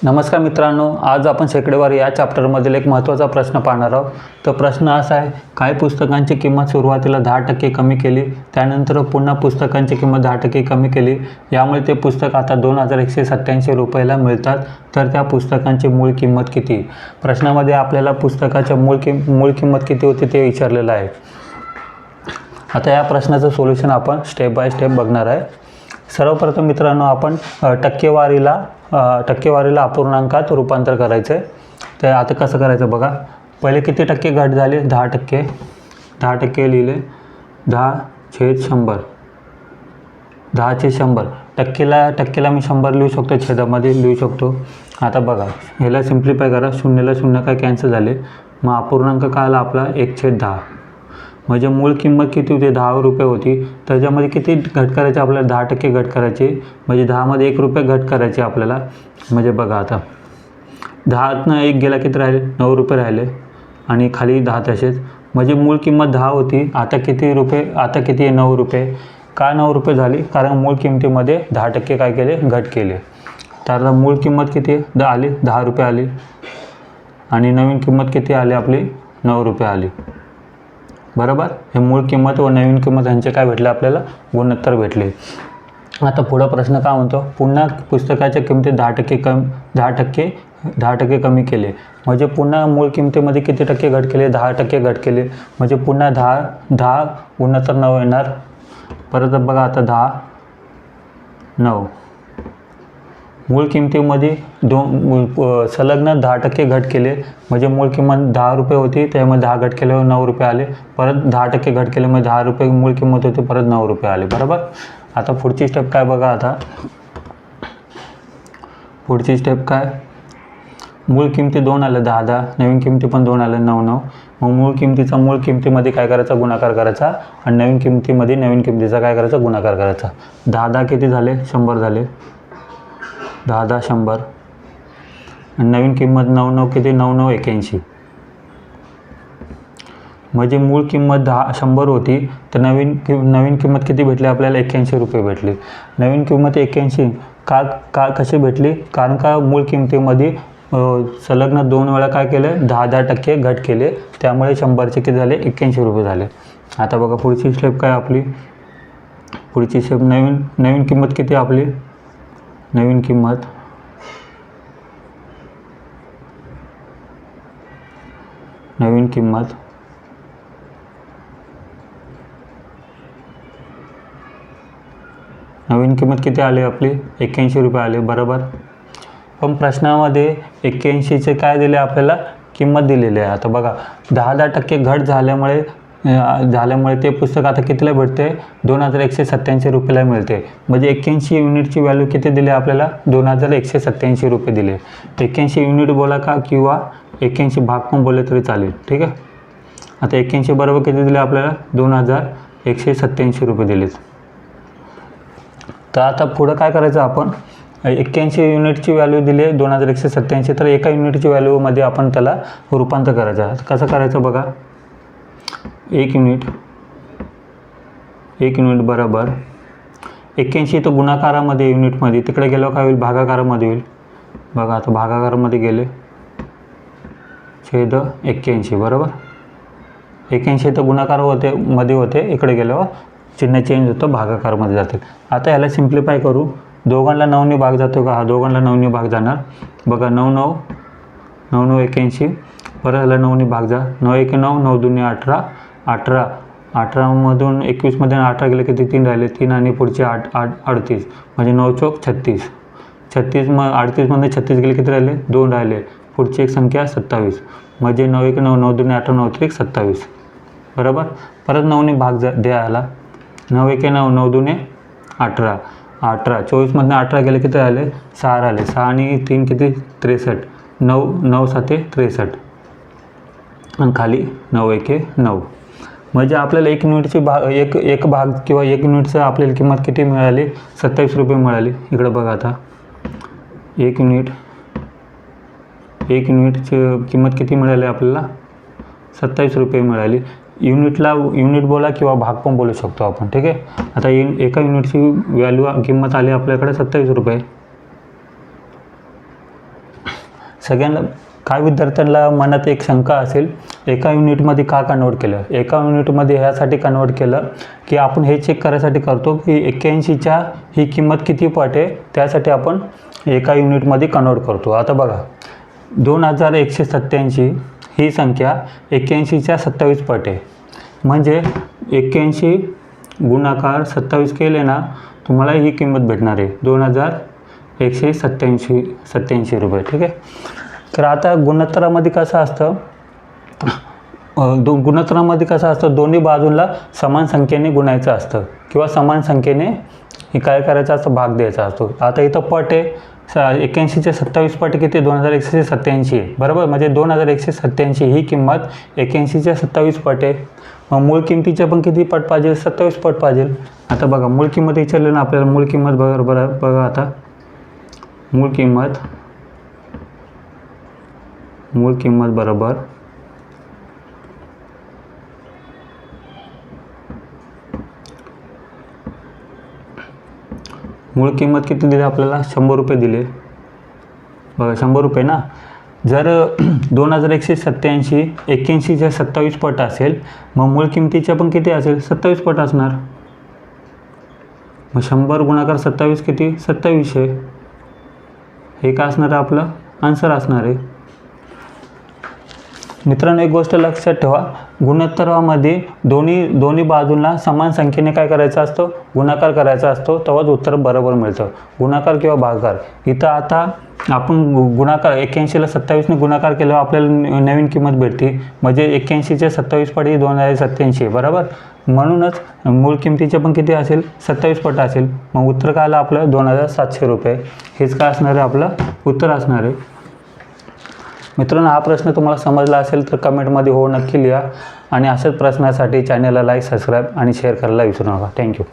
नमस्कार मित्रांनो, आज आपण शेकडेवारी या चॅप्टरमधील एक महत्त्वाचा प्रश्न पाहणार आहोत. तर प्रश्न असा आहे, काही पुस्तकांची किंमत सुरुवातीला 10% कमी केली, त्यानंतर पुन्हा पुस्तकांची किंमत 10% कमी केली, यामुळे ते पुस्तक आता 2187 रुपयाला मिळतात. तर त्या पुस्तकांची मूळ किंमत किती? प्रश्नामध्ये आपल्याला पुस्तकाच्या मूळ किंमत किती होती ते विचारलेलं आहे. आता या प्रश्नाचं सोल्युशन आपण स्टेप बाय स्टेप बघणार आहे. सर्वप्रथम मित्रांनो, आपण टक्केवारीला अपूर्णांकात रूपांतर करायचं आहे. तर आता कसं करायचं बघा. पहिले किती टक्के घट झाले? 10%. 10% लिहिले. 10/100. 10/100. टक्केला मी 100 लिहू शकतो, छेदामध्ये लिहू शकतो. आता बघा, ह्याला सिम्प्लिफाय करा. शून्यला शून्य काय कॅन्सल झाले. मग अपूर्णांक काय आला आपला? 1/10. म्हणजे मूळ किंमत किती होती? 10 रुपये होती. त्याच्यामध्ये किती घट करायचे आपल्याला? 10% घट करायचे. म्हणजे 10मध्ये 1 रुपये घट करायचे आपल्याला. म्हणजे बघा, आता 10तनं 1 गेला, किती राहिले? 9 रुपये राहिले. आणि खाली 10 तसेच. म्हणजे मूळ किंमत 10 होती. आता किती रुपये? आता किती आहे? 9 रुपये. का 9 रुपये झाली? कारण मूळ किमतीमध्ये 10% काय केले? घट केले. तर आता मूळ किंमत किती आली? 10 रुपये आली. आणि नवीन किंमत किती आली आपली? 9 रुपये आली. बरोबर. हे मूळ किंमत व नवीन किंमत यांचे काय भेटले आपल्याला? गुणोत्तर भेटले. आता पुढं प्रश्न काय म्हणतो? पुन्हा पुस्तकाच्या किमतीत 10% कमी केले. म्हणजे पुन्हा मूळ किमतीमध्ये किती टक्के घट केले? 10% घट केले. म्हणजे पुन्हा 10 गुणोत्तर 9 येणार. परत बघा, आता 10, 9. मूळ किमतीमध्ये संलग्न 10% घट केले. म्हणजे मूळ किंमत 10 रुपये होती, त्यामध्ये 10 घट केल्यावर 9 रुपये आले. परत 10% घट केले, म्हणजे 10 रुपये मूळ किंमत होती, परत 9 रुपये आले. बरोबर. आता पुढची स्टेप काय बघा. आता पुढची स्टेप काय? मूळ किमती 2 आल्या, 10, नवीन किमती पण 2 आल्या, 9. मग मूळ किमतीमध्ये काय करायचा? गुणाकार करायचा. आणि नवीन किमतीचा काय करायचा? गुणाकार करायचा. 10 किती झाले? 100 झाले. 10 100. आणि नवीन किंमत 9 किती? 9 81. म्हणजे मूळ किंमत 100 होती, तर नवीन किंमत किती भेटली आपल्याला? 81 रुपये भेटली. नवीन किंमत 81 कशी भेटली? कारण का मूळ किमतीमध्ये संलग्न 2 वेळा काय केलं? 10% घट केले. त्यामुळे 100चे किती झाले? 81 रुपये झाले. आता बघा, पुढची स्टेप काय आपली? पुढची स्टेप नवीन किंमत किती आपली? नवीन किंमत किती आली आपली? 81 रुपये आले. बरोबर. पण प्रश्नामध्ये 81चे काय दिले आपल्याला? किंमत दिलेली आहे. आता बघा, 10% घट झाल्यामुळे ते पुस्तक आता कितीला भेटते? 2187 रुपयाला मिळते. म्हणजे 81 युनिटची व्हॅल्यू किती दिली आपल्याला? 2187 रुपये दिले. 81 युनिट बोला का, किंवा 81 भाग पण बोलले तरी चालेल. ठीक आहे. आता 81 बरोबर किती दिले आपल्याला? 2187 रुपये दिलेत. तर आता पुढं काय करायचं आपण? 81 युनिटची व्हॅल्यू दिली आहे 2187. तर एका युनिटची व्हॅल्यूमध्ये आपण त्याला रूपांतर करायचं. कसं करायचं बघा. 1 युनिट बरोबर 81 तर गुणाकारामध्ये, युनिटमध्ये. तिकडे गेल्यावर काय होईल? भागाकारामध्ये होईल. बघा, आता भागाकारामध्ये गेले, छेद 81. बरोबर. 81 तर गुणाकार मध्ये होते, इकडे गेल्यावर चिन्ह चेंज होतं, भागाकारमध्ये जाते. आता याला सिम्प्लिफाय करू. दोघांना 9ने भाग जातो का? हा, दोघांना 9ने भाग जाणार. बघा, 9 81. परत याला 9ने भाग जा. 9 1 9, 9 2 18. 18मधून 21मध्ये 18 गेले, किती? 3 राहिले. 3 आणि पुढचे 8 38. म्हणजे 9 चौक 36. 36 मग 38मध्ये 36 गेले, किती राहिले? 2 राहिले. पुढची एक संख्या 27. म्हणजे 9 1 9, 9 2 18, 9 3 27. बरोबर. परत 9ने भाग द्या याला. 9 1 9, 9 2 18. 24मधून 18 गेले, किती राहिले? 6 राहिले. 6 आणि 3 किती? 63. 9 7 63. आणि खाली 9 1 9. म्हणजे आपल्याला 1 युनिटची एक भाग किंवा 1 युनिटचं आपल्याला किंमत किती मिळाली? 27 रुपये मिळाली. इकडे बघा, आता 1 युनिटची किंमत किती मिळाली आपल्याला? 27 रुपये मिळाली. युनिट बोला किंवा भाग पण बोलू शकतो आपण. ठीक आहे. आता एका युनिटची किंमत आली आपल्याकडे 27 रुपये. सगळ्यांना काय विद्यार्थ्यांना मनात एक शंका असेल, एका युनिटमध्ये का कन्वर्ट केलं? एका युनिटमध्ये ह्यासाठी कन्वर्ट केलं की आपण हे चेक करायसाठी करतो की 81च्या ही किंमत किती पट आहे, त्यासाठी आपण एका युनिटमध्ये कन्वर्ट करतो. आता बघा 2187 ही संख्या 81च्या 27 पट आहे. म्हणजे 81 गुणाकार 27 केले ना, तुम्हाला ही किंमत भेटणार आहे 2187 रुपये. ठीक आहे. तर आता गुणोत्तरामध्ये कसं असतं, गुणोत्तरामध्ये कसं असतं, दोन्ही बाजूला समान संख्येने गुणायचं असतं किंवा समान संख्येने हे काय करायचं असतं, भाग द्यायचा असतो. आता इथं पट आहे 81चे 27 पट किती, 2187 आहे बरोबर. म्हणजे 2187 ही किंमत 81च्या 27 पट आहे. मग मूळ किमतीच्या पण किती पट पाहिजे, 27 पट पाहिजे. आता बघा मूळ किंमत विचारली ना आपल्याला, मूळ किंमत बरोबर बघा. आता मूळ किंमत बरोबर मूळ किंमत किती दिली आपल्याला, 100 रुपये दिले बघा. 100 रुपये ना. जर 2187 81च्या 27 पट असेल, मग मूळ किमतीच्या पण किती असेल, 27 पट असणार. मग 100 गुणाकार 27 किती, 2700. हे काय असणार आहे, आपलं आन्सर असणार आहे. मित्रांनो एक गोष्ट लक्षात ठेवा, गुणोत्तरामध्ये दोन्ही बाजूंना समान संख्येने काय करायचं असतं, गुणाकार करायचा असतो, तेव्हाच उत्तर बरोबर मिळतं. गुणाकार किंवा भागाकार. इथं आता आपण गुणाकार 81ला 27ने गुणाकार केल्यावर आपल्याला नवीन किंमत भेटते. म्हणजे 81च्या 27 पट ही 2087 बरोबर. म्हणूनच मूळ किमतीच्या पण किती असेल, 27 पट असेल. मग उत्तर काय आलं आपलं 2700 रुपये. हेच काय असणार आहे, आपलं उत्तर असणार आहे. मित्रांनो हा प्रश्न तुम्हाला समजला असेल तर कमेंटमध्ये हो नक्की लिहा. आणि अशाच प्रश्नासाठी चॅनलला लाईक, सबस्क्राईब आणि शेअर करायला विसरू नका. थँक्यू.